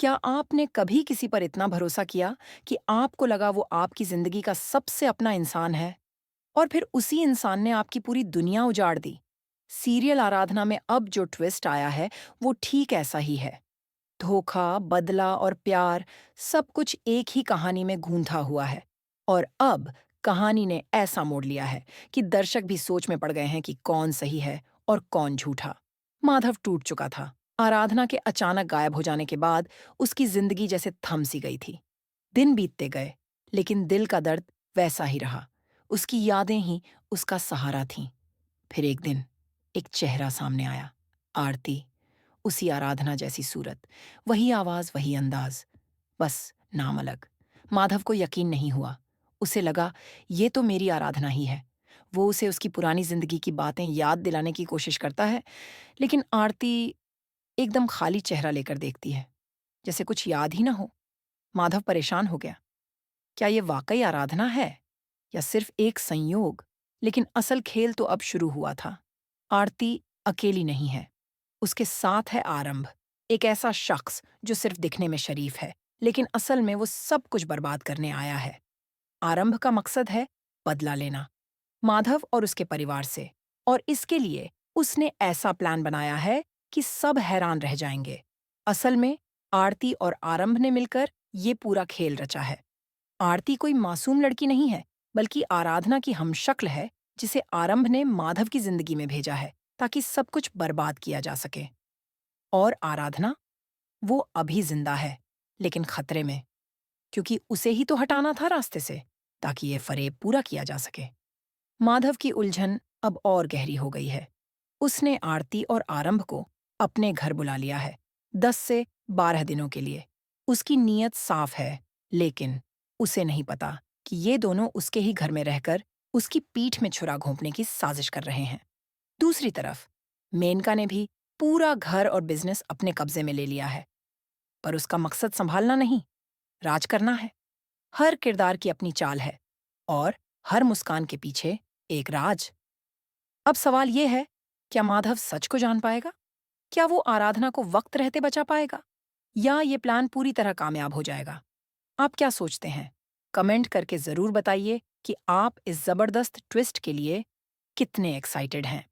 क्या आपने कभी किसी पर इतना भरोसा किया कि आपको लगा वो आपकी जिंदगी का सबसे अपना इंसान है और फिर उसी इंसान ने आपकी पूरी दुनिया उजाड़ दी? सीरियल आराधना में अब जो ट्विस्ट आया है वो ठीक ऐसा ही है। धोखा, बदला और प्यार सब कुछ एक ही कहानी में गूंथा हुआ है। और अब कहानी ने ऐसा मोड़ लिया है कि दर्शक भी सोच में पड़ गए हैं कि कौन सही है और कौन झूठा। माधव टूट चुका था। आराधना के अचानक गायब हो जाने के बाद उसकी जिंदगी जैसे थम सी गई थी। दिन बीतते गए, लेकिन दिल का दर्द वैसा ही रहा। उसकी यादें ही उसका सहारा थीं। फिर एक दिन एक चेहरा सामने आया। आरती। उसी आराधना जैसी सूरत, वही आवाज, वही अंदाज, बस नाम अलग। माधव को यकीन नहीं हुआ। उसे लगा ये तो मेरी आराधना ही है। वो उसे उसकी पुरानी जिंदगी की बातें याद दिलाने की कोशिश करता है, लेकिन आरती एकदम खाली चेहरा लेकर देखती है, जैसे कुछ याद ही ना हो। माधव परेशान हो गया। क्या ये वाकई आराधना है या सिर्फ एक संयोग? लेकिन असल खेल तो अब शुरू हुआ था। आरती अकेली नहीं है। उसके साथ है आरंभ, एक ऐसा शख्स जो सिर्फ दिखने में शरीफ है, लेकिन असल में वो सब कुछ बर्बाद करने आया है। आरंभ का मकसद है बदला लेना, माधव और उसके परिवार से। और इसके लिए उसने ऐसा प्लान बनाया है कि सब हैरान रह जाएंगे। असल में आरती और आरंभ ने मिलकर ये पूरा खेल रचा है। आरती कोई मासूम लड़की नहीं है, बल्कि आराधना की हमशक्ल है, जिसे आरंभ ने माधव की जिंदगी में भेजा है ताकि सब कुछ बर्बाद किया जा सके। और आराधना, वो अभी जिंदा है, लेकिन खतरे में, क्योंकि उसे ही तो हटाना था रास्ते से, ताकि ये फरेब पूरा किया जा सके। माधव की उलझन अब और गहरी हो गई है। उसने आरती और आरंभ को अपने घर बुला लिया है, 10 से 12 दिनों के लिए। उसकी नीयत साफ है, लेकिन उसे नहीं पता कि ये दोनों उसके ही घर में रहकर उसकी पीठ में छुरा घोंपने की साजिश कर रहे हैं। दूसरी तरफ मेनका ने भी पूरा घर और बिजनेस अपने कब्जे में ले लिया है, पर उसका मकसद संभालना नहीं, राज करना है। हर किरदार की अपनी चाल है, और हर मुस्कान के पीछे एक राज। अब सवाल ये है, क्या माधव सच को जान पाएगा? क्या वो आराधना को वक्त रहते बचा पाएगा? या ये प्लान पूरी तरह कामयाब हो जाएगा? आप क्या सोचते हैं? कमेंट करके जरूर बताइए कि आप इस जबरदस्त ट्विस्ट के लिए कितने एक्साइटेड हैं।